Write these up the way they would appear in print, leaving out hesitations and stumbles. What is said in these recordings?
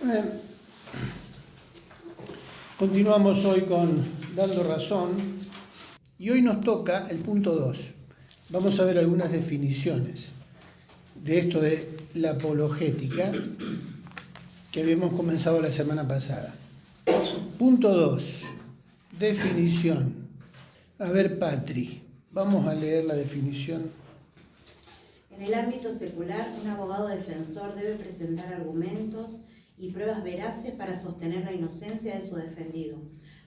Amén. Continuamos hoy con Dando Razón y hoy nos toca el punto 2. Vamos a ver algunas definiciones de esto de la apologética que habíamos comenzado la semana pasada. Punto 2. Definición. A ver, Patri, vamos a leer la definición. En el ámbito secular, un abogado defensor debe presentar argumentos y pruebas veraces para sostener la inocencia de su defendido.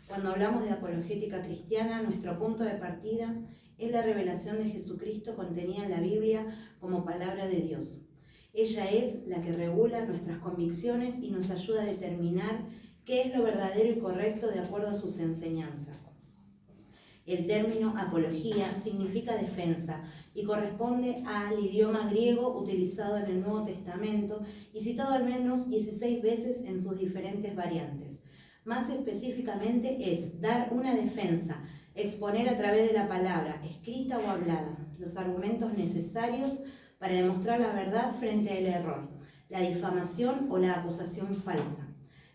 Cuando hablamos de apologética cristiana, nuestro punto de partida es la revelación de Jesucristo contenida en la Biblia como palabra de Dios. Ella es la que regula nuestras convicciones y nos ayuda a determinar qué es lo verdadero y correcto de acuerdo a sus enseñanzas. El término apología significa defensa y corresponde al idioma griego utilizado en el Nuevo Testamento y citado al menos 16 veces en sus diferentes variantes. Más específicamente es dar una defensa, exponer a través de la palabra, escrita o hablada, los argumentos necesarios para demostrar la verdad frente al error, la difamación o la acusación falsa.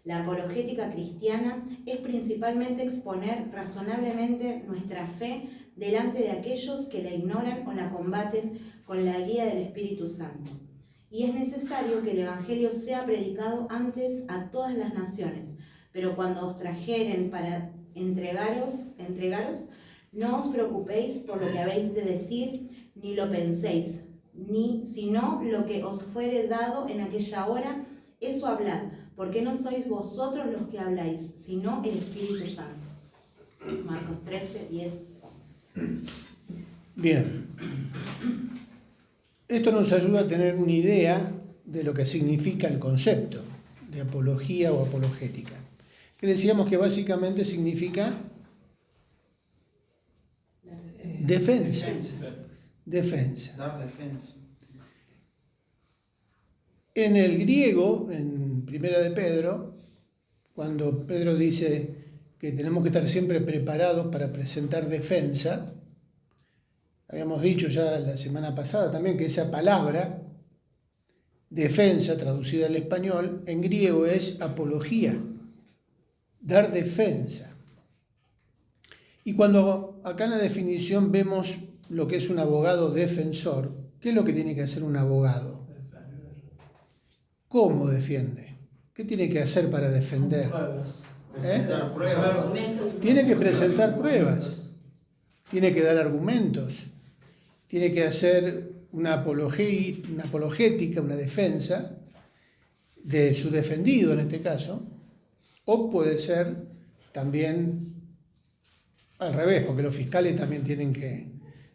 La apologética cristiana es principalmente exponer razonablemente nuestra fe delante de aquellos que la ignoran o la combaten con la guía del Espíritu Santo. Y es necesario que el Evangelio sea predicado antes a todas las naciones, pero cuando os trajeren para entregaros, no os preocupéis por lo que habéis de decir, ni lo penséis, sino lo que os fuere dado en aquella hora, eso hablad, porque no sois vosotros los que habláis, sino el Espíritu Santo. Marcos 13, 10, 11. Bien. Esto nos ayuda a tener una idea de lo que significa el concepto de apología o apologética, que decíamos que básicamente significa defensa. Dar defensa. En el griego, en Primera de Pedro, cuando Pedro dice que tenemos que estar siempre preparados para presentar defensa, habíamos dicho ya la semana pasada también que esa palabra, defensa, traducida al español, en griego es apología, dar defensa. Y cuando acá en la definición vemos lo que es un abogado defensor, ¿qué es lo que tiene que hacer un abogado? ¿Cómo defiende? ¿Qué tiene que hacer para defender? Presentar pruebas. Tiene que presentar pruebas, tiene que dar argumentos, tiene que hacer una apologética, una defensa de su defendido en este caso, o puede ser también al revés, porque los fiscales también tienen que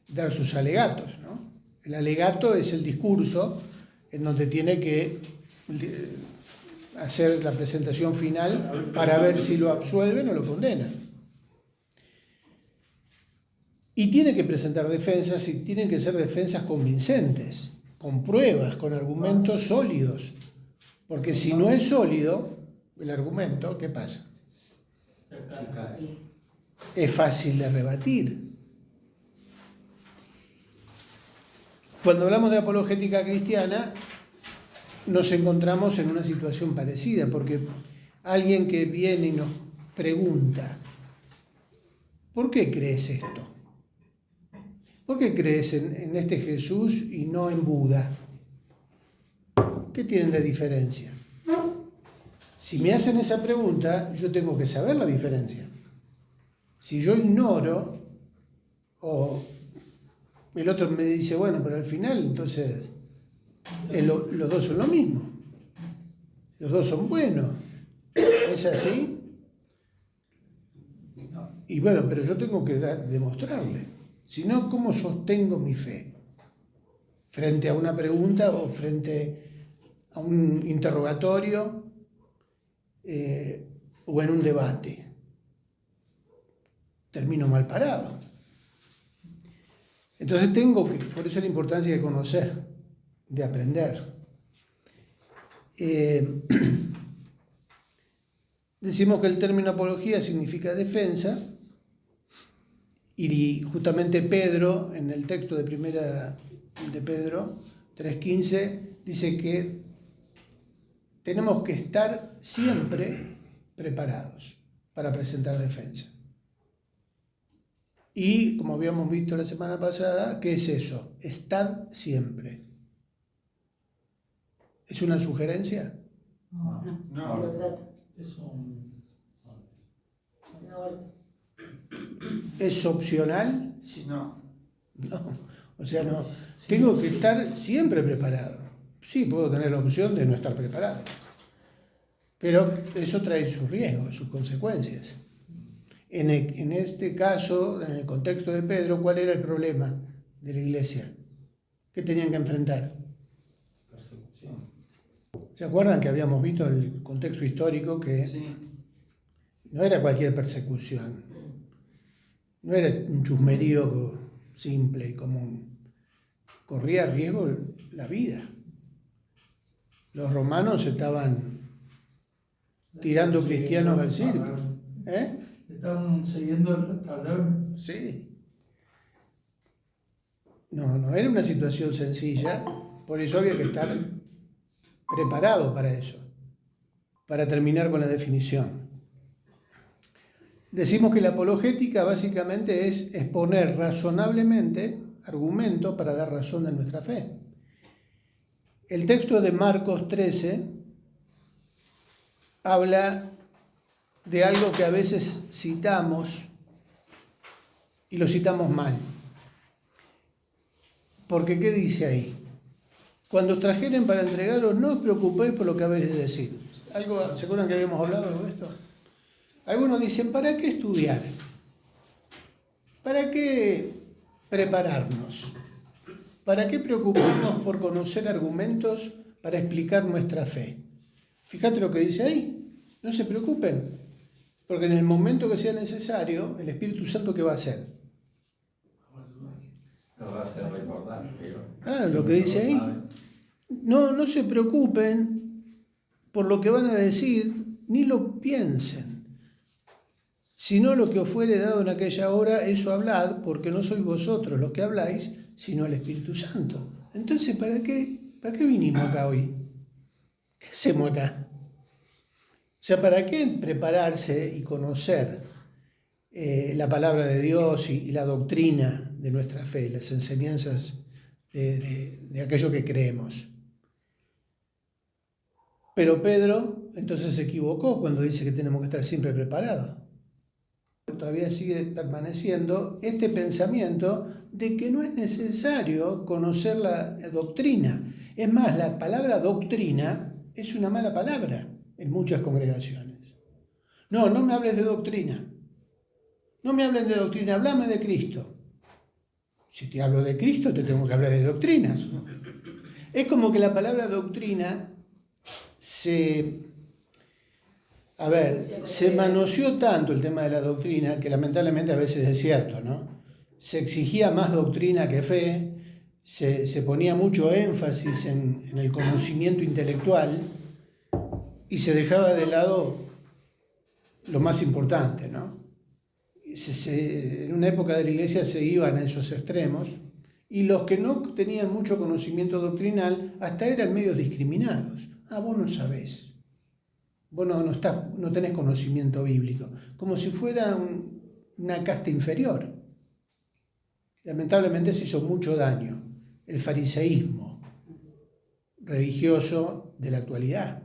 dar sus alegatos, ¿no? El alegato es el discurso en donde tiene que hacer la presentación final para ver si lo absuelven o lo condenan. Y tiene que presentar defensas y tienen que ser defensas convincentes, con pruebas, con argumentos sólidos. Porque si no es sólido el argumento, ¿qué pasa? Es fácil de rebatir. Cuando hablamos de apologética cristiana, nos encontramos en una situación parecida, porque alguien que viene y nos pregunta, ¿por qué crees esto? ¿Por qué crees en este Jesús y no en Buda? ¿Qué tienen de diferencia? Si me hacen esa pregunta, yo tengo que saber la diferencia. Si yo ignoro, o el otro me dice, bueno, pero al final, entonces, los dos son lo mismo. Los dos son buenos. ¿Es así? Y bueno, pero yo tengo que demostrarle. Si no, ¿cómo sostengo mi fe? Frente a una pregunta o frente a un interrogatorio o en un debate. Termino mal parado. Entonces por eso la importancia de conocer, de aprender. Decimos que el término apología significa defensa, y justamente Pedro, en el texto de Primera de Pedro 3:15, dice que tenemos que estar siempre preparados para presentar defensa. Y, como habíamos visto la semana pasada, ¿qué es eso? Estad siempre. ¿Es una sugerencia? No. ¿Es opcional? No. No. O sea, no. Tengo que estar siempre preparado. Sí, puedo tener la opción de no estar preparado. Pero eso trae sus riesgos, sus consecuencias. En este caso, en el contexto de Pedro, ¿cuál era el problema de la iglesia? ¿Qué tenían que enfrentar? Persecución. ¿Se acuerdan que habíamos visto el contexto histórico que Sí. no era cualquier persecución? No era un chusmerío simple y común. Corría riesgo la vida. Los romanos estaban tirando cristianos al circo. ¿Eh? Están siguiendo el tablero. Sí. No era una situación sencilla, por eso había que estar preparado para eso, para terminar con la definición. Decimos que la apologética básicamente es exponer razonablemente argumentos para dar razón a nuestra fe. El texto de Marcos 13 habla de algo que a veces citamos y lo citamos mal. Porque ¿qué dice ahí? Cuando os trajeren para entregaros, no os preocupéis por lo que habéis de decir. ¿Se acuerdan que habíamos hablado de esto? Algunos dicen, ¿para qué estudiar? ¿Para qué prepararnos? ¿Para qué preocuparnos por conocer argumentos para explicar nuestra fe? Fíjate lo que dice ahí. No se preocupen, porque en el momento que sea necesario, el Espíritu Santo, ¿qué va a hacer? Lo va a hacer recordar. Claro, lo que dice ahí. No se preocupen por lo que van a decir, ni lo piensen. Sino lo que os fuere dado en aquella hora, eso hablad, porque no sois vosotros los que habláis, sino el Espíritu Santo. Entonces, ¿para qué vinimos acá hoy? ¿Qué hacemos acá? O sea, ¿para qué prepararse y conocer la palabra de Dios y la doctrina de nuestra fe, las enseñanzas de aquello que creemos? Pero Pedro entonces se equivocó cuando dice que tenemos que estar siempre preparados. Todavía sigue permaneciendo este pensamiento de que no es necesario conocer la doctrina. Es más, la palabra doctrina es una mala palabra en muchas congregaciones. No me hables de doctrina. No me hablen de doctrina, háblame de Cristo. Si te hablo de Cristo, te tengo que hablar de doctrinas. Es como que la palabra doctrina se manoseó tanto el tema de la doctrina que lamentablemente a veces es cierto, ¿no? Se exigía más doctrina que fe, se ponía mucho énfasis en el conocimiento intelectual y se dejaba de lado lo más importante, ¿no? En una época de la iglesia se iban a esos extremos y los que no tenían mucho conocimiento doctrinal hasta eran medio discriminados. Vos no sabés. Vos no tenés conocimiento bíblico. Como si fuera una casta inferior. Lamentablemente se hizo mucho daño. El fariseísmo religioso de la actualidad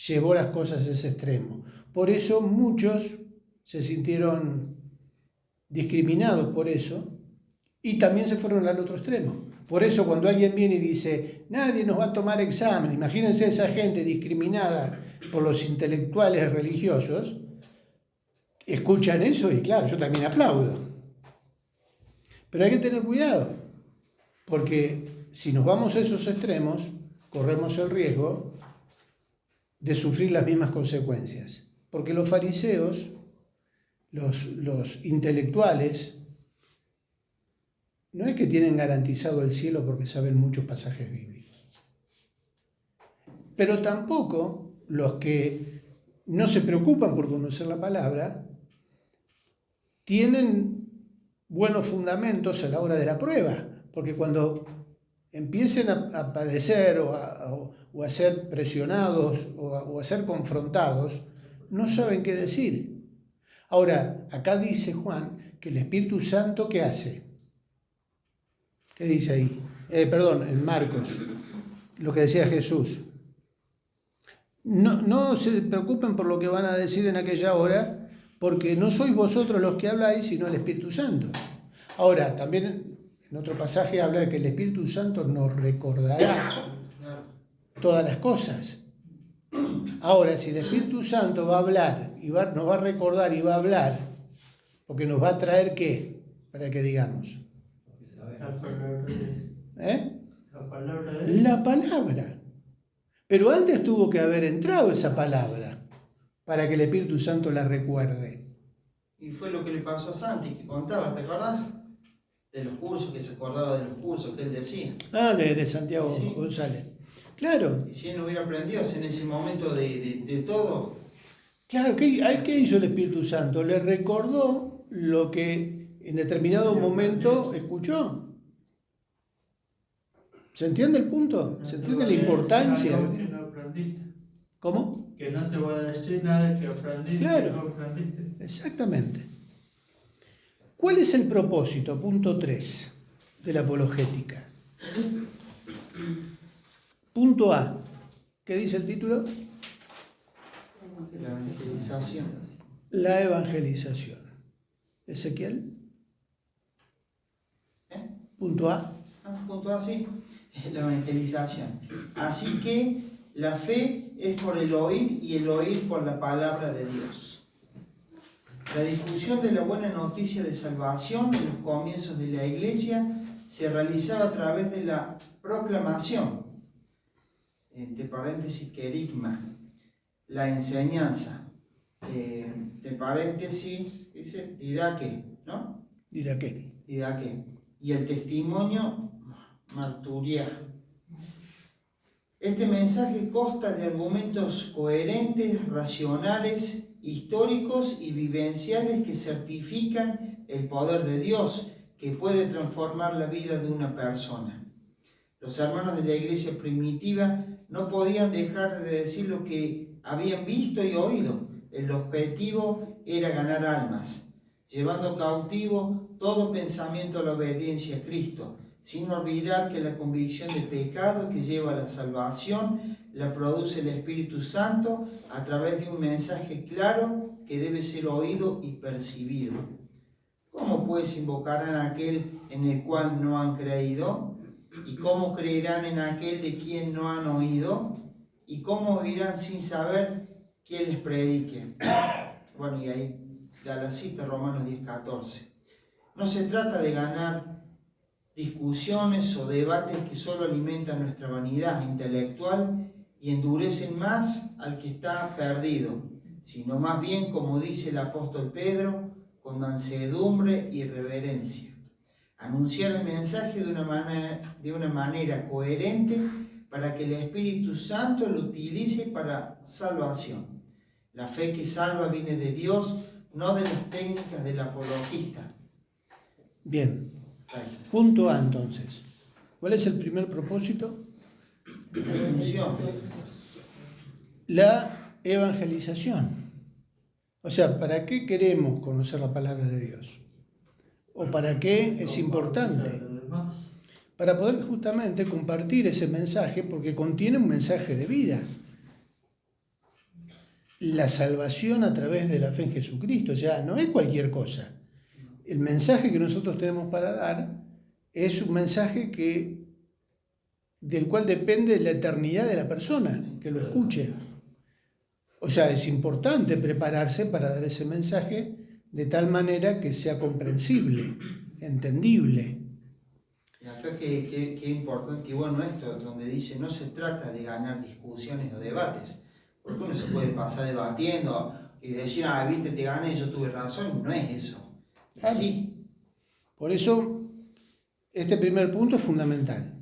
llevó las cosas a ese extremo. Por eso muchos se sintieron discriminados por eso y también se fueron al otro extremo. Por eso cuando alguien viene y dice, nadie nos va a tomar examen, imagínense esa gente discriminada por los intelectuales religiosos, escuchan eso y claro, yo también aplaudo. Pero hay que tener cuidado, porque si nos vamos a esos extremos, corremos el riesgo de sufrir las mismas consecuencias. Porque los fariseos, los intelectuales, no es que tienen garantizado el cielo porque saben muchos pasajes bíblicos. Pero tampoco los que no se preocupan por conocer la palabra tienen buenos fundamentos a la hora de la prueba. Porque cuando empiecen a padecer o a ser presionados o a ser confrontados, no saben qué decir. Ahora, acá dice Juan que el Espíritu Santo, ¿qué hace? ¿Qué dice ahí? En Marcos, lo que decía Jesús. No se preocupen por lo que van a decir en aquella hora, porque no sois vosotros los que habláis, sino el Espíritu Santo. Ahora, también en otro pasaje habla de que el Espíritu Santo nos recordará todas las cosas. Ahora, si el Espíritu Santo va a hablar, nos va a recordar y va a hablar, porque nos va a traer ¿qué? Para que digamos. La palabra La palabra. La palabra. Pero antes tuvo que haber entrado esa palabra para que el Espíritu Santo la recuerde. Y fue lo que le pasó a Santi, que contaba, ¿te acordás? De los cursos, que se acordaba de los cursos que él decía. De Santiago sí. González. Claro. Y si él no hubiera aprendido en ese momento de todo. Claro, ¿qué hizo el Espíritu Santo? Le recordó lo que en determinado momento escuchó. ¿Se entiende el punto? ¿Se entiende la importancia? Que no aprendiste. ¿Cómo? Que no te voy a decir nada que aprendiste. Claro. Que no aprendiste. Exactamente. ¿Cuál es el propósito? Punto 3 de la apologética. Punto A. ¿Qué dice el título? La evangelización. La evangelización. ¿Ezequiel? Punto A. Punto A, sí. La evangelización. Así que la fe es por el oír y el oír por la palabra de Dios. La difusión de la buena noticia de salvación en los comienzos de la Iglesia se realizaba a través de la proclamación, entre paréntesis, querigma, la enseñanza, entre paréntesis, dice didaque, ¿no? Didaque. Y el testimonio, marturia. Este mensaje consta de argumentos coherentes, racionales, históricos y vivenciales que certifican el poder de Dios que puede transformar la vida de una persona. Los hermanos de la iglesia primitiva no podían dejar de decir lo que habían visto y oído. El objetivo era ganar almas, llevando cautivo todo pensamiento a la obediencia a Cristo, sin olvidar que la convicción de pecado que lleva a la salvación la produce el Espíritu Santo a través de un mensaje claro que debe ser oído y percibido. ¿Cómo pues invocarán a aquel en el cual no han creído? ¿Y cómo creerán en aquel de quien no han oído? ¿Y cómo oirán sin saber quién les predique? Bueno, y ahí da la cita, Romanos 10:14. No se trata de ganar discusiones o debates que solo alimentan nuestra vanidad intelectual y endurecen más al que está perdido, sino más bien, como dice el apóstol Pedro, con mansedumbre y reverencia. Anunciar el mensaje de una manera coherente para que el Espíritu Santo lo utilice para salvación. La fe que salva viene de Dios, no de las técnicas del apologista. Bien. Punto A, entonces. ¿Cuál es el primer propósito? La evangelización. O sea, ¿para qué queremos conocer la palabra de Dios? ¿O para qué es importante? Para poder justamente compartir ese mensaje, porque contiene un mensaje de vida. La salvación a través de la fe en Jesucristo, o sea, no es cualquier cosa. El mensaje que nosotros tenemos para dar es un mensaje del cual depende la eternidad de la persona que lo escuche. O sea, es importante prepararse para dar ese mensaje de tal manera que sea comprensible, entendible. Y acá que importante y bueno esto, donde dice no se trata de ganar discusiones o debates, porque uno se puede pasar debatiendo y decir, viste, te gané, yo tuve razón, no es eso. Sí. Por eso, este primer punto es fundamental.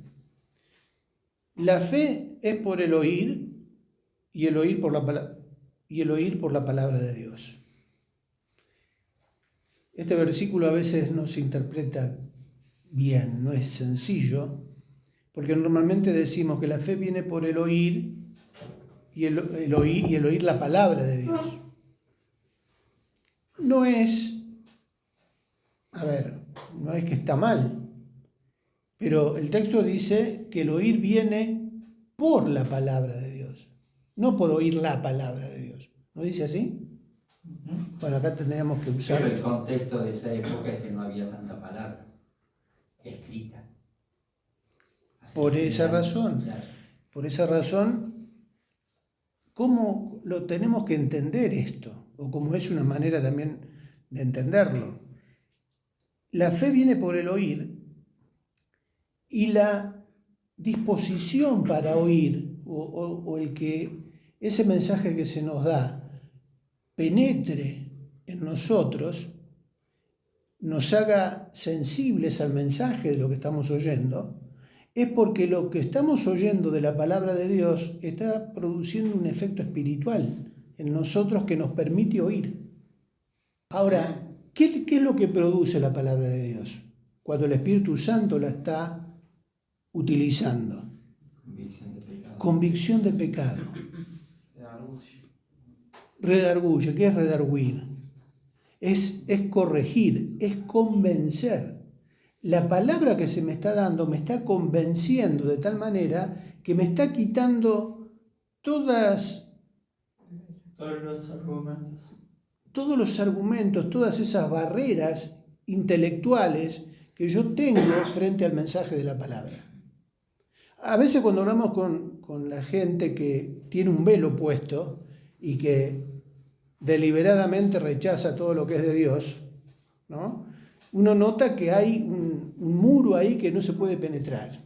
La fe es por el oír y el oír por la palabra de Dios. Este versículo a veces no se interpreta bien, no es sencillo, porque normalmente decimos que la fe viene por el oír y el oír la palabra de Dios. No es que está mal, pero el texto dice que el oír viene por la palabra de Dios, no por oír la palabra de Dios. ¿No dice así? Bueno, acá tendríamos que usar... Pero el contexto de esa época es que no había tanta palabra escrita. Así Por que esa razón, claro. por esa razón, ¿cómo lo tenemos que entender esto? O cómo es una manera también de entenderlo. La fe viene por el oír y la disposición para oír o el que ese mensaje que se nos da penetre en nosotros, nos haga sensibles al mensaje de lo que estamos oyendo, es porque lo que estamos oyendo de la palabra de Dios está produciendo un efecto espiritual en nosotros que nos permite oír. Ahora, ¿qué es lo que produce la palabra de Dios cuando el Espíritu Santo la está utilizando? Convicción de pecado. Convicción de pecado. Redarguye. ¿Qué es redarguir? Es corregir, es convencer. La palabra que se me está dando me está convenciendo de tal manera que me está quitando todos los argumentos, todas esas barreras intelectuales que yo tengo frente al mensaje de la palabra. A veces cuando hablamos con la gente que tiene un velo puesto y que deliberadamente rechaza todo lo que es de Dios, ¿no? Uno nota que hay un muro ahí que no se puede penetrar.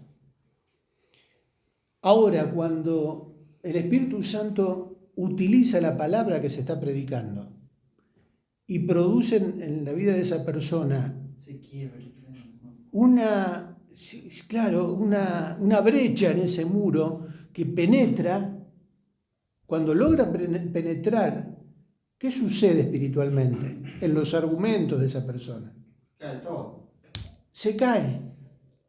Ahora, cuando el Espíritu Santo utiliza la palabra que se está predicando y produce en la vida de esa persona una brecha en ese muro que penetra, cuando logra penetrar, ¿qué sucede espiritualmente en los argumentos de esa persona? Cae todo. Se cae.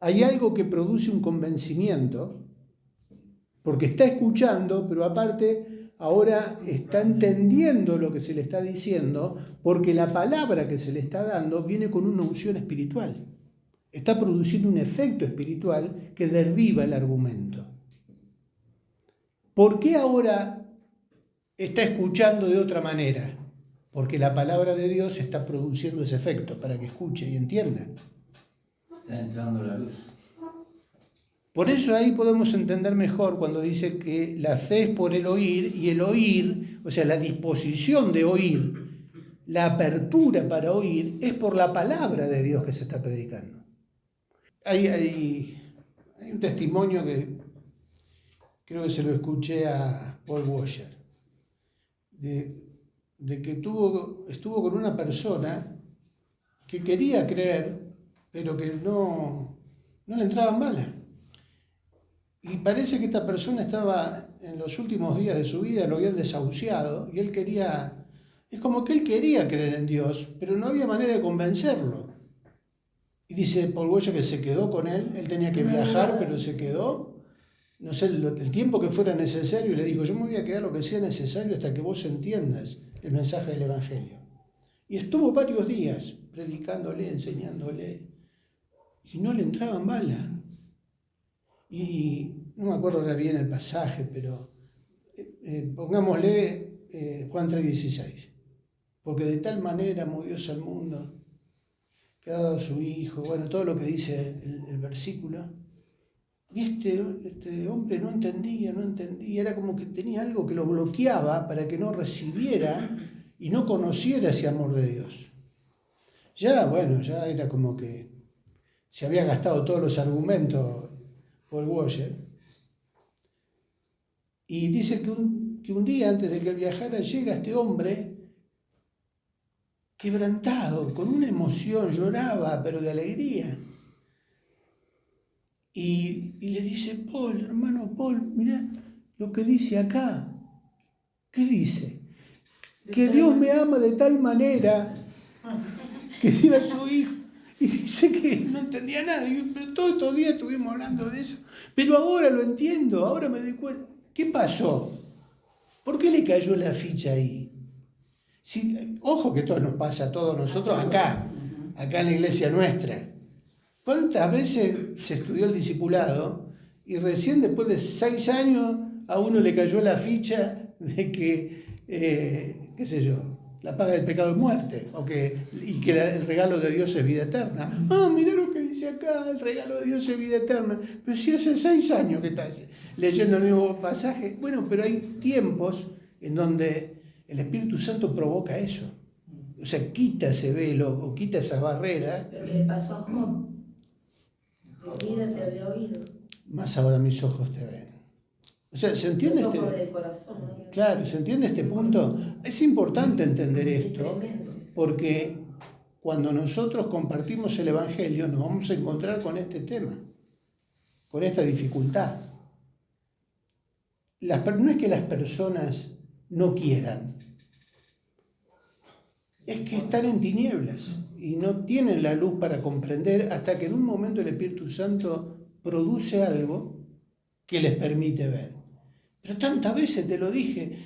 Hay algo que produce un convencimiento, porque está escuchando, pero aparte ahora está entendiendo lo que se le está diciendo, porque la palabra que se le está dando viene con una unción espiritual. Está produciendo un efecto espiritual que derriba el argumento. ¿Por qué ahora está escuchando de otra manera? Porque la palabra de Dios está produciendo ese efecto para que escuche y entienda. Está entrando la luz. Por eso ahí podemos entender mejor cuando dice que la fe es por el oír, y el oír, o sea, la disposición de oír, la apertura para oír, es por la palabra de Dios que se está predicando. Hay un testimonio que creo que se lo escuché a Paul Washer, de que estuvo con una persona que quería creer, pero que no le entraban balas. Y parece que esta persona estaba en los últimos días de su vida, lo habían desahuciado, y es como que él quería creer en Dios, pero no había manera de convencerlo. Y dice Paul Washer que se quedó con él tenía que viajar, pero se quedó, no sé, el tiempo que fuera necesario, y le dijo, yo me voy a quedar lo que sea necesario hasta que vos entiendas el mensaje del Evangelio. Y estuvo varios días predicándole, enseñándole, y no le entraban balas. Y no me acuerdo ahora bien el pasaje, pero pongámosle Juan 3:16. Porque de tal manera amó Dios al mundo, que ha dado a su Hijo, bueno, todo lo que dice el versículo. Y este hombre no entendía, era como que tenía algo que lo bloqueaba para que no recibiera y no conociera ese amor de Dios. Ya era como que se había gastado todos los argumentos Paul Washer. Y dice que un día antes de que él viajara llega este hombre quebrantado, con una emoción, lloraba, pero de alegría. Y le dice, hermano Paul, mirá lo que dice acá. ¿Qué dice? Que Dios me ama de tal manera que dio a su Hijo. Y dice que no entendía nada. Y pero todos estos días estuvimos hablando de eso. Pero ahora lo entiendo, ahora me doy cuenta. ¿Qué pasó? ¿Por qué le cayó la ficha ahí? Ojo que esto nos pasa a todos nosotros acá en la iglesia nuestra. ¿Cuántas veces se estudió el discipulado y recién después de 6 años a uno le cayó la ficha de que, qué sé yo, la paga del pecado es muerte, y que el regalo de Dios es vida eterna? Ah, mirá lo que dice acá, el regalo de Dios es vida eterna. Pero si hace 6 años que estás leyendo el mismo pasaje. Bueno, pero hay tiempos en donde el Espíritu Santo provoca eso. O sea, quita ese velo o quita esa barrera. Lo que le pasó a Job. De oído te había oído. Más ahora mis ojos te ven. O sea, ¿se entiende Los ojos del corazón, ¿no? Claro, ¿se entiende este punto? Es importante entender Es esto, tremendo eso. porque cuando nosotros compartimos el Evangelio nos vamos a encontrar con este tema, con esta dificultad. No es que las personas no quieran, es que están en tinieblas y no tienen la luz para comprender hasta que en un momento el Espíritu Santo produce algo que les permite ver. Pero tantas veces te lo dije,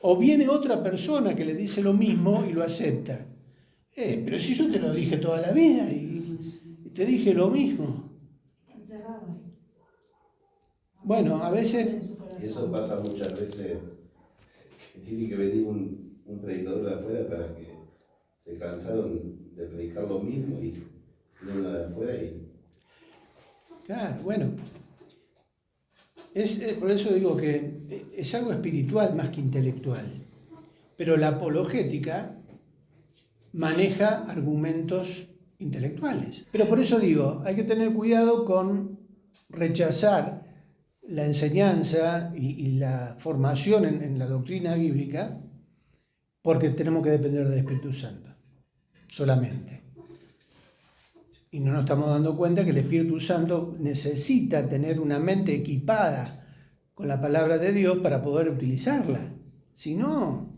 o viene otra persona que le dice lo mismo y lo acepta. Pero si yo te lo dije toda la vida y te dije lo mismo. Están cerradas. Bueno, a veces... En su corazón. Eso pasa muchas veces, que tiene que venir un predicador de afuera para que se cansaron de predicar lo mismo y viene uno de afuera y... Claro, bueno. Por eso digo que es algo espiritual más que intelectual. Pero la apologética maneja argumentos intelectuales. Pero por eso digo, hay que tener cuidado con rechazar la enseñanza y la formación en la doctrina bíblica, porque tenemos que depender del Espíritu Santo, solamente. Y no nos estamos dando cuenta que el Espíritu Santo necesita tener una mente equipada con la palabra de Dios para poder utilizarla. Si no,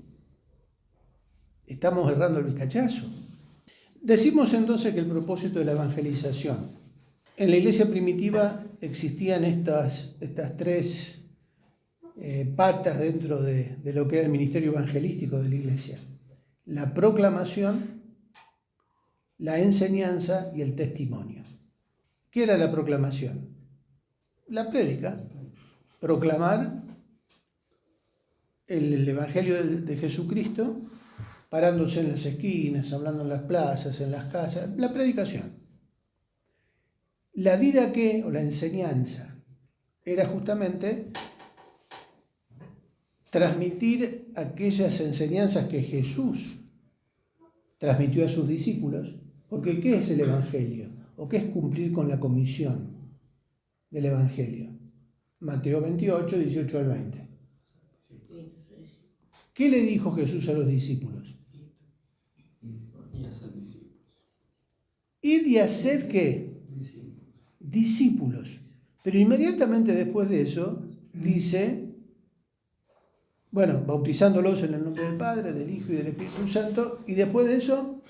estamos errando el vizcachazo. Decimos entonces que el propósito de la evangelización. En la iglesia primitiva existían estas 3 patas dentro de lo que era el ministerio evangelístico de la iglesia. La proclamación, la enseñanza y el testimonio. ¿Qué era la proclamación? La prédica. Proclamar el Evangelio de Jesucristo, parándose en las esquinas, hablando en las plazas, en las casas, la predicación. La didaqué, o la enseñanza, era justamente transmitir aquellas enseñanzas que Jesús transmitió a sus discípulos, porque ¿qué es el Evangelio? ¿O qué es cumplir con la comisión del Evangelio? Mateo 28, 18 al 20. ¿Qué le dijo Jesús a los discípulos? Id y hacer ¿qué? Discípulos. Pero inmediatamente después de eso dice, bueno, bautizándolos en el nombre del Padre, del Hijo y del Espíritu Santo, y después de eso,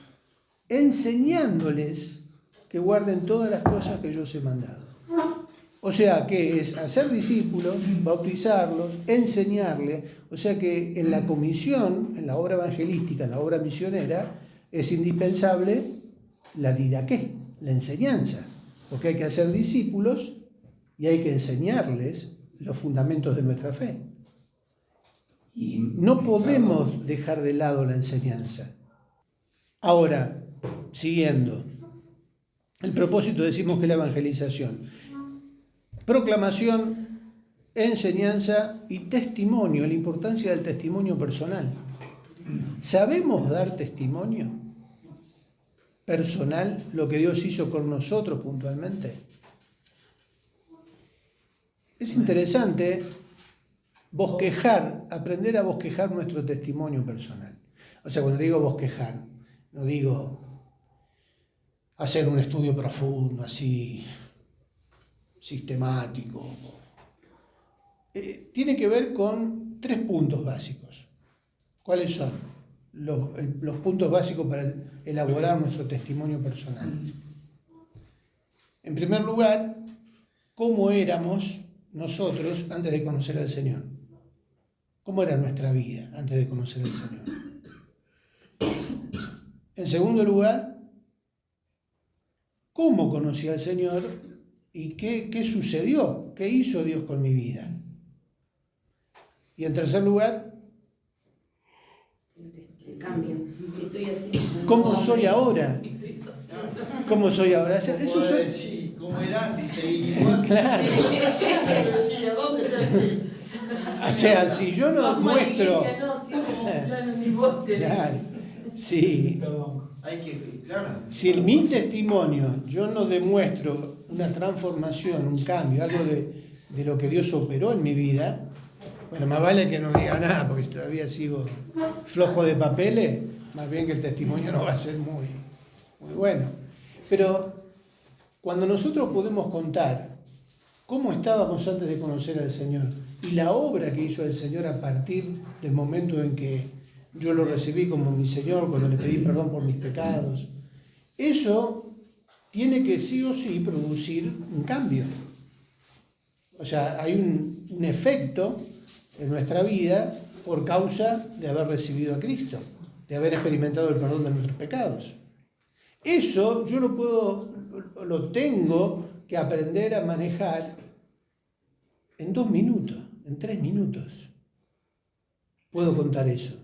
enseñándoles que guarden todas las cosas que yo os he mandado. O sea, que es hacer discípulos, bautizarlos, enseñarles. O sea que en la comisión, en la obra evangelística, en la obra misionera, es indispensable la didaqué, la enseñanza. Porque hay que hacer discípulos y hay que enseñarles los fundamentos de nuestra fe. Y no podemos dejar de lado la enseñanza. Ahora, siguiendo, el propósito decimos que es la evangelización. Proclamación, enseñanza y testimonio, la importancia del testimonio personal. ¿Sabemos dar testimonio personal, lo que Dios hizo con nosotros puntualmente? Es interesante aprender a bosquejar nuestro testimonio personal. O sea, cuando digo bosquejar, no digo hacer un estudio profundo, así, sistemático. Tiene que ver con 3 puntos básicos. ¿Cuáles son? los puntos básicos para elaborar nuestro testimonio personal. En primer lugar, ¿cómo éramos nosotros antes de conocer al Señor? ¿Cómo era nuestra vida antes de conocer al Señor? En segundo lugar, ¿cómo conocí al Señor y qué sucedió? ¿Qué hizo Dios con mi vida? Y en tercer lugar, El cambio. Estoy así. ¿cómo soy ahora? ¿Cómo soy ahora? Eso Puede soy... decir, como era antes, seguir igual. Claro. Pero decía, ¿dónde está el fin? O sea, si yo no Vamos a la muestro... iglesia, no, sí, como fulano ni vos tenés. Claro, sí. Hay que, claro. Si en mi testimonio yo no demuestro una transformación, un cambio, algo de lo que Dios operó en mi vida, bueno, más vale que no diga nada, porque si todavía sigo flojo de papeles, más bien que el testimonio no va a ser muy bueno. Pero cuando nosotros podemos contar cómo estábamos antes de conocer al Señor y la obra que hizo el Señor a partir del momento en que yo lo recibí como mi Señor, cuando le pedí perdón por mis pecados, eso tiene que sí o sí producir un cambio. O sea, hay un efecto en nuestra vida por causa de haber recibido a Cristo, de haber experimentado el perdón de nuestros pecados. Eso yo lo tengo que aprender a manejar en 2 minutos, en 3 minutos. Puedo contar eso.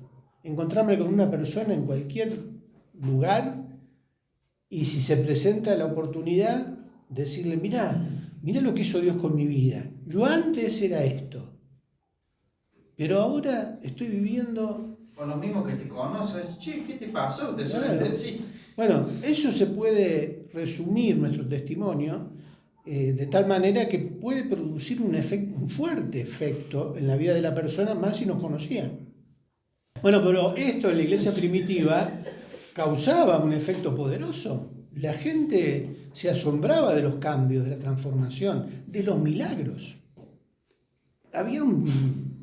Encontrarme con una persona en cualquier lugar y si se presenta la oportunidad, decirle, mirá lo que hizo Dios con mi vida. Yo antes era esto, pero ahora estoy viviendo... Con lo mismo que te conoces, che, ¿qué te pasó? Te suelen Claro. decir. Bueno, eso se puede resumir nuestro testimonio de tal manera que puede producir un fuerte efecto en la vida de la persona, más si nos conocían. Bueno, pero esto en la iglesia primitiva causaba un efecto poderoso. La gente se asombraba de los cambios, de la transformación, de los milagros. Había un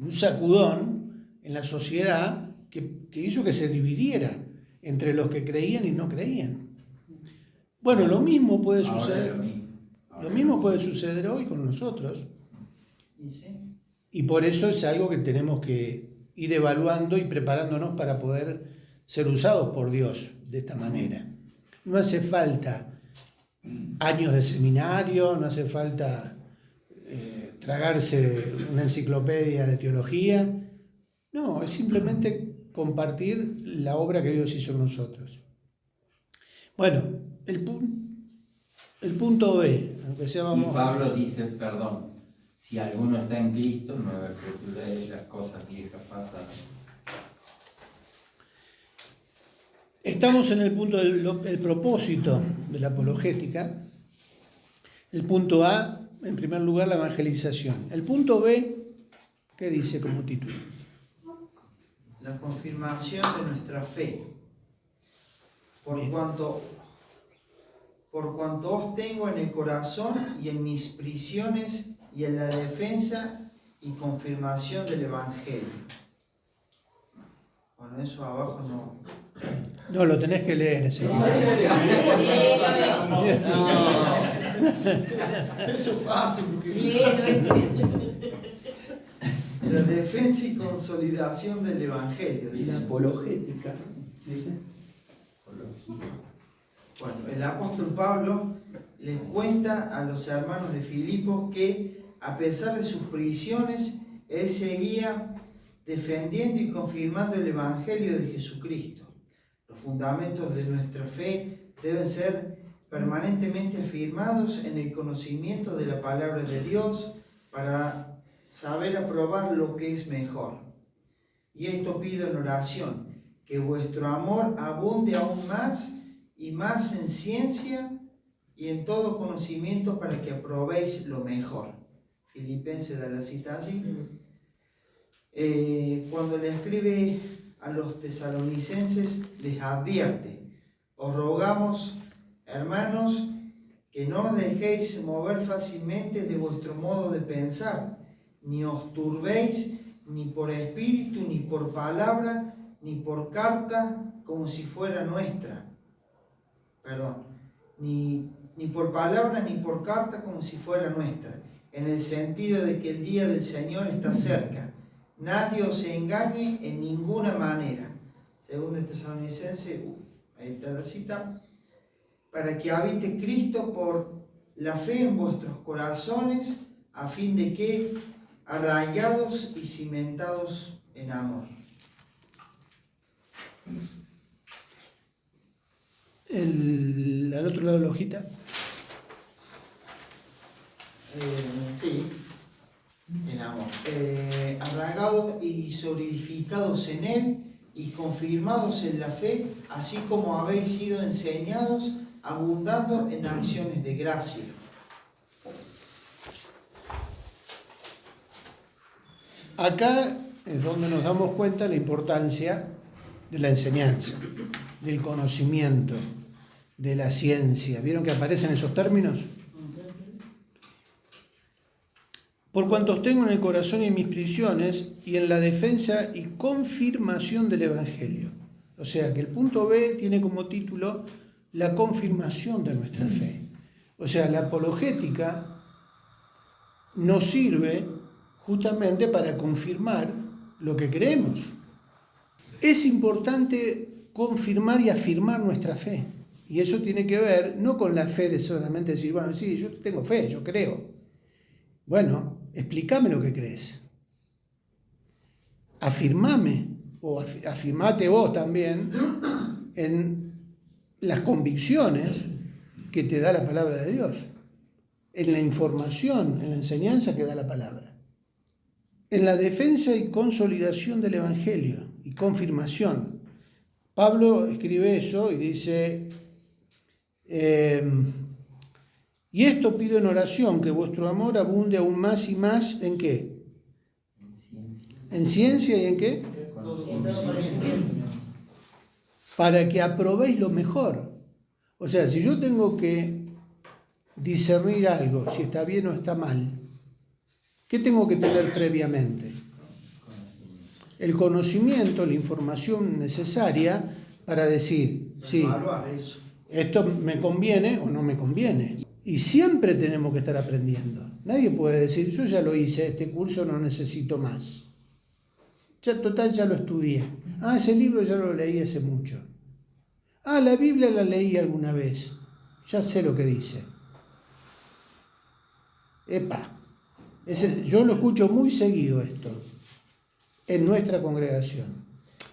sacudón en la sociedad que hizo que se dividiera entre los que creían y no creían. Bueno, lo mismo puede Ahora suceder. es lo mismo. Lo mismo puede suceder hoy con nosotros. Y sí. Y por eso es algo que tenemos que ir evaluando y preparándonos para poder ser usados por Dios de esta manera. No hace falta años de seminario, no hace falta tragarse una enciclopedia de teología. No, es simplemente compartir la obra que Dios hizo en nosotros. Bueno, el punto B, aunque sea Y vamos... Pablo dice, perdón, si alguno está en Cristo, nueva criatura es, las cosas viejas pasan. Estamos en el punto del propósito de la apologética. El punto A, en primer lugar, la evangelización. El punto B, ¿qué dice como título? La confirmación de nuestra fe. Por Bien. cuanto os tengo en el corazón y en mis prisiones y en la defensa y confirmación del Evangelio. Bueno, eso abajo no. No, lo tenés que leer ese libro. Eso pasa porque Léelo ese. la defensa y consolidación del Evangelio, Y la dice. apologética. Dice. Bueno, el apóstol Pablo les cuenta a los hermanos de Filipos que a pesar de sus prisiones, él seguía defendiendo y confirmando el Evangelio de Jesucristo. Los fundamentos de nuestra fe deben ser permanentemente afirmados en el conocimiento de la palabra de Dios para saber aprobar lo que es mejor. Y esto pido en oración, que vuestro amor abunde aún más y más en ciencia y en todo conocimiento para que aprobéis lo mejor. Filipenses da la cita así. Cuando le escribe a los tesalonicenses, les advierte: os rogamos, hermanos, que no os dejéis mover fácilmente de vuestro modo de pensar, ni os turbéis ni por espíritu, ni por palabra, ni por carta como si fuera nuestra. Ni por palabra ni por carta como si fuera nuestra, en el sentido de que el día del Señor está cerca. Nadie os engañe en ninguna manera. Según Tesalonicenses, ahí está la cita, para que habite Cristo por la fe en vuestros corazones, a fin de que, arraigados y cimentados en amor. Al otro lado de la hojita. Sí, en amor. Arraigados y solidificados en Él y confirmados en la fe, así como habéis sido enseñados, abundando en acciones de gracia. Acá es donde nos damos cuenta de la importancia de la enseñanza, del conocimiento, de la ciencia. ¿Vieron que aparecen esos términos? Por cuanto tengo en el corazón y en mis prisiones y en la defensa y confirmación del Evangelio. O sea que el punto B tiene como título la confirmación de nuestra fe. O sea, la apologética nos sirve justamente para confirmar lo que creemos. Es importante confirmar y afirmar nuestra fe. Y eso tiene que ver no con la fe de solamente decir, bueno, sí, yo tengo fe, yo creo. Bueno, explícame lo que crees. Afirmame, o afirmate vos también en las convicciones que te da la palabra de Dios, en la información, en la enseñanza que da la palabra, en la defensa y consolidación del Evangelio y confirmación. Pablo escribe eso y dice, y esto pido en oración, que vuestro amor abunde aún más y más, ¿en qué? ¿En ciencia y en qué? En todo conocimiento. Para que aprobéis lo mejor. O sea, si yo tengo que discernir algo, si está bien o está mal, ¿qué tengo que tener previamente? El conocimiento, la información necesaria para decir, sí, esto me conviene o no me conviene. Y siempre tenemos que estar aprendiendo. Nadie puede decir, yo ya lo hice, este curso no necesito más. Ya total, ya lo estudié. Ah, ese libro ya lo leí hace mucho. Ah, la Biblia la leí alguna vez. Ya sé lo que dice. Yo lo escucho muy seguido esto, en nuestra congregación.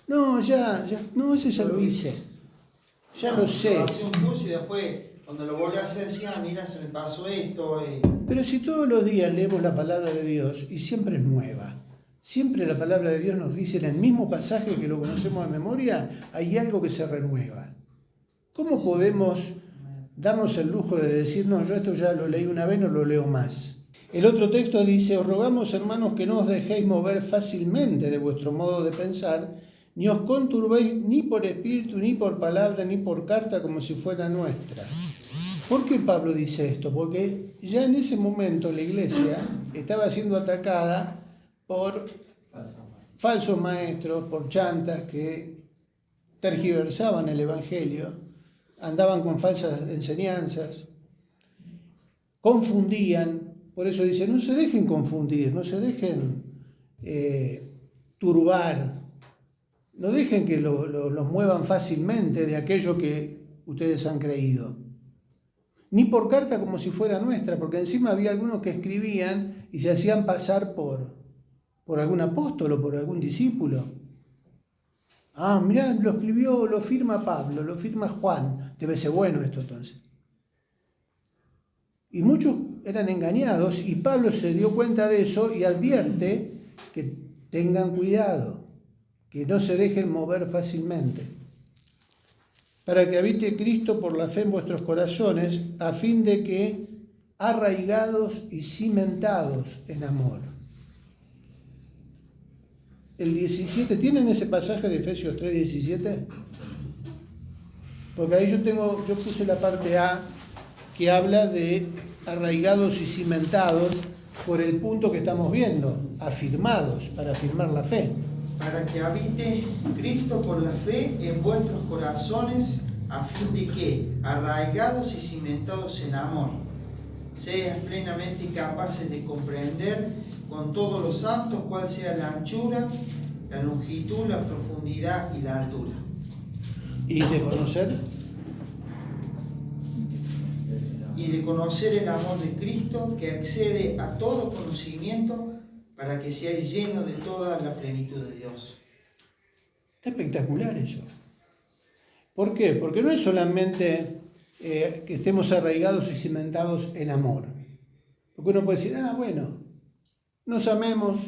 No, no, ese ya lo hice. Ya lo sé. Hacía un curso y después, cuando lo volví a hacer, decía, mira, se me pasó esto. Pero si todos los días leemos la palabra de Dios y siempre es nueva, siempre la palabra de Dios nos dice en el mismo pasaje que lo conocemos de memoria, hay algo que se renueva. ¿Cómo podemos darnos el lujo de decir, no, yo esto ya lo leí una vez, no lo leo más? El otro texto dice, os rogamos, hermanos, que no os dejéis mover fácilmente de vuestro modo de pensar, ni os conturbéis ni por espíritu, ni por palabra, ni por carta, como si fuera nuestra. ¿Por qué Pablo dice esto? Porque ya en ese momento la iglesia estaba siendo atacada por falsos maestros, por chantas que tergiversaban el Evangelio, andaban con falsas enseñanzas, confundían. Por eso dice, no se dejen confundir, no se dejen turbar, no dejen que los muevan fácilmente de aquello que ustedes han creído. Ni por carta como si fuera nuestra, porque encima había algunos que escribían y se hacían pasar por algún apóstol o por algún discípulo. Ah, mirá, lo escribió, lo firma Pablo, lo firma Juan. Debe ser bueno esto entonces. Y muchos eran engañados y Pablo se dio cuenta de eso y advierte que tengan cuidado, que no se dejen mover fácilmente, para que habite Cristo por la fe en vuestros corazones, a fin de que, arraigados y cimentados en amor. El 17, ¿tienen ese pasaje de Efesios 3:17? Porque ahí yo puse la parte A, que habla de arraigados y cimentados por el punto que estamos viendo, afirmados, para afirmar la fe. Para que habite Cristo por la fe en vuestros corazones, a fin de que, arraigados y cimentados en amor, seas plenamente capaces de comprender con todos los santos cuál sea la anchura, la longitud, la profundidad y la altura. Y de conocer, Y de conocer el amor de Cristo que excede a todo conocimiento, para que seáis llenos de toda la plenitud de Dios. está espectacular eso. ¿Por qué? Porque no es solamente que estemos arraigados y cimentados en amor. Porque uno puede decir, bueno, nos amemos,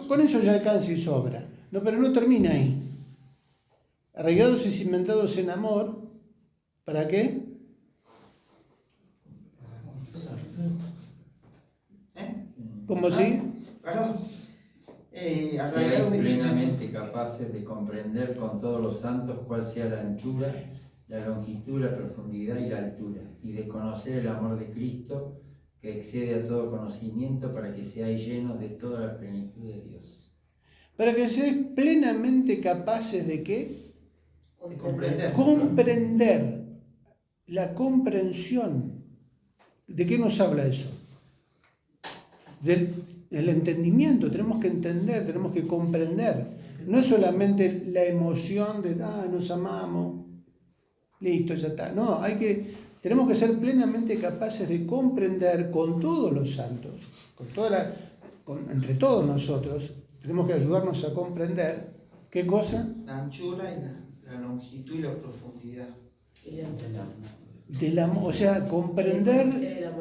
con eso ya alcanza y sobra. No, pero no termina ahí. Arraigados y cimentados en amor, ¿para qué? ¿Cómo si? Perdón. Seáis Arraigados y plenamente capaces de comprender con todos los santos cuál sea la anchura, la longitud, la profundidad y la altura, y de conocer el amor de Cristo que excede a todo conocimiento, para que seáis llenos de toda la plenitud de Dios. Para que seáis plenamente capaces de ¿qué? de comprender. Comprender. La comprensión. ¿De qué nos habla eso? Del entendimiento. Tenemos que entender, tenemos que comprender. No es solamente la emoción de, nos amamos, listo, ya está. No, tenemos que ser plenamente capaces de comprender con todos los santos, entre todos nosotros, tenemos que ayudarnos a comprender, ¿qué cosa? La anchura y la longitud y la profundidad. O sea, comprender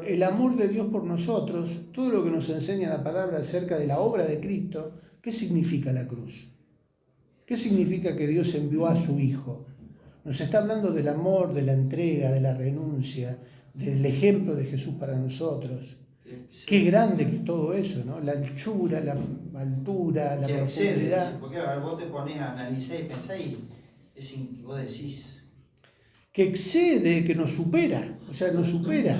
el amor de Dios por nosotros, todo lo que nos enseña la palabra acerca de la obra de Cristo. ¿Qué significa la cruz? ¿Qué significa que Dios envió a su Hijo? Nos está hablando del amor, de la entrega, de la renuncia, del ejemplo de Jesús para nosotros. Qué grande que es todo eso, ¿no? La anchura, la altura, la profundidad. Porque a ver, vos te pones a analizar y pensar y vos decís... Que excede, que nos supera, o sea, nos supera.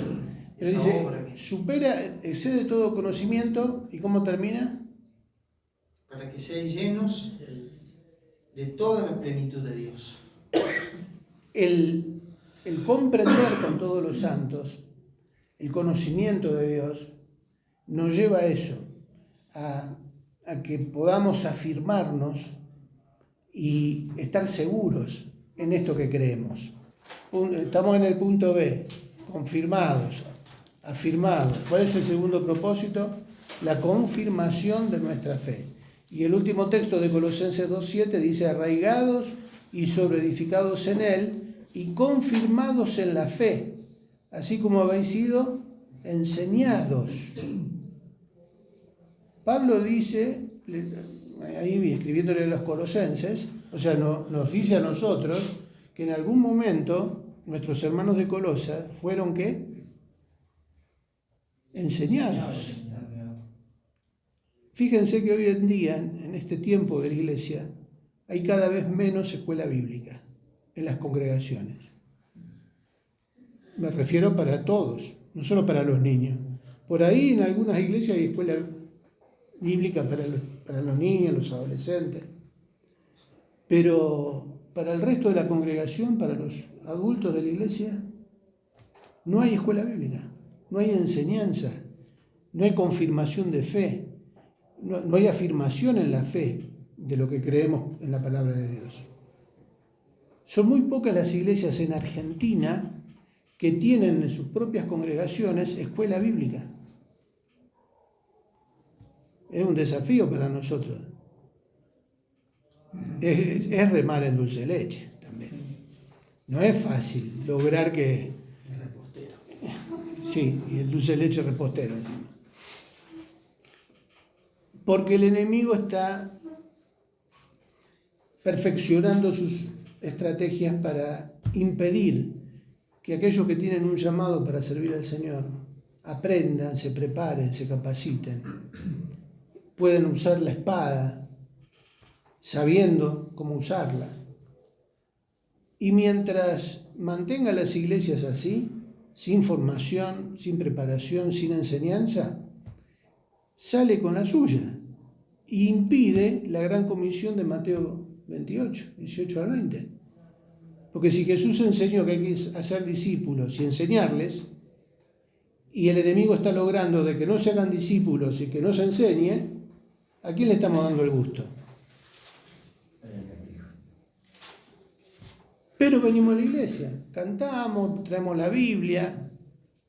Pero dice, supera, excede todo conocimiento, ¿y cómo termina? Para que seáis llenos de toda la plenitud de Dios. El comprender con todos los santos, el conocimiento de Dios, nos lleva a eso, a que podamos afirmarnos y estar seguros en esto que creemos. Estamos en el punto B, confirmados, afirmados. ¿Cuál es el segundo propósito? La confirmación de nuestra fe. Y el último texto de Colosenses 2:7 dice, arraigados y sobreedificados en él y confirmados en la fe, así como habéis sido enseñados. Pablo dice, ahí escribiéndole a los colosenses, o sea, nos dice a nosotros que en algún momento nuestros hermanos de Colosas fueron ¿qué? Enseñados. Fíjense que hoy en día, en este tiempo de la iglesia, hay cada vez menos escuela bíblica en las congregaciones. Me refiero para todos, no solo para los niños. Por ahí en algunas iglesias hay escuela bíblica para los niños, los adolescentes. Pero para el resto de la congregación, para los adultos de la iglesia, no hay escuela bíblica, no hay enseñanza, no hay confirmación de fe, no hay afirmación en la fe de lo que creemos en la palabra de Dios. Son muy pocas las iglesias en Argentina que tienen en sus propias congregaciones escuela bíblica. Es un desafío para nosotros. Es remar en dulce de leche también. No es fácil lograr que... El repostero. Sí, y el dulce de leche repostero encima. Porque el enemigo está perfeccionando sus estrategias para impedir que aquellos que tienen un llamado para servir al Señor aprendan, se preparen, se capaciten, pueden usar la espada sabiendo cómo usarla. Y mientras mantenga las iglesias así, sin formación, sin preparación, sin enseñanza, sale con la suya e impide la gran comisión de Mateo 28, 18 al 20. Porque si Jesús enseñó que hay que hacer discípulos y enseñarles, y el enemigo está logrando de que no se hagan discípulos y que no se enseñe, ¿a quién le estamos dando el gusto? Pero venimos a la iglesia, cantamos, traemos la Biblia,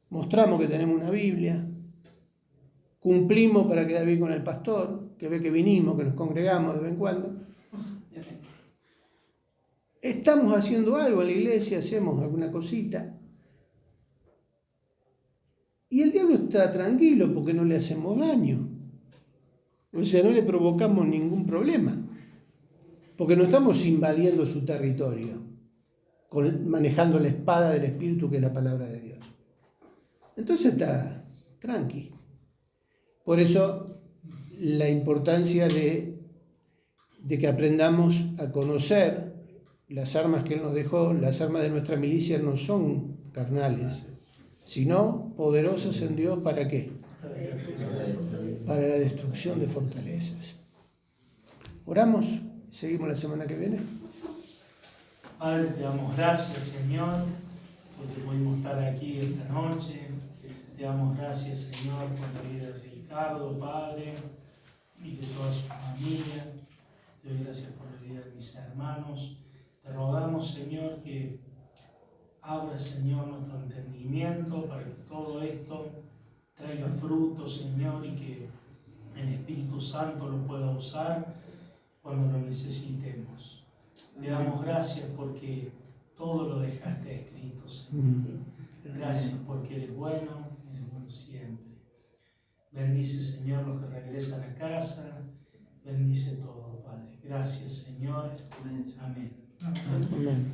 mostramos que tenemos una Biblia, cumplimos para quedar bien con el pastor, que ve que vinimos, que nos congregamos de vez en cuando. Estamos haciendo algo en la iglesia, hacemos alguna cosita. Y el diablo está tranquilo porque no le hacemos daño. O sea, no le provocamos ningún problema. Porque no estamos invadiendo su territorio, manejando la espada del Espíritu que es la palabra de Dios. Entonces está tranqui. Por eso la importancia de que aprendamos a conocer las armas que Él nos dejó. Las armas de nuestra milicia no son carnales, sino poderosas en Dios. ¿Para qué? Para la destrucción de fortalezas. Oramos, seguimos la semana que viene. Padre, te damos gracias, Señor, porque pudimos estar aquí esta noche. Te damos gracias, Señor, por la vida de Ricardo, Padre, y de toda su familia. Te doy gracias por la vida de mis hermanos. Te rogamos, Señor, que abra, Señor, nuestro entendimiento para que todo esto traiga fruto, Señor, y que el Espíritu Santo lo pueda usar cuando lo necesitemos. Te damos gracias porque todo lo dejaste escrito, Señor. Gracias porque eres bueno siempre. Bendice, Señor, los que regresan a casa. Bendice todo, Padre. Gracias, Señor. Amén. Amén.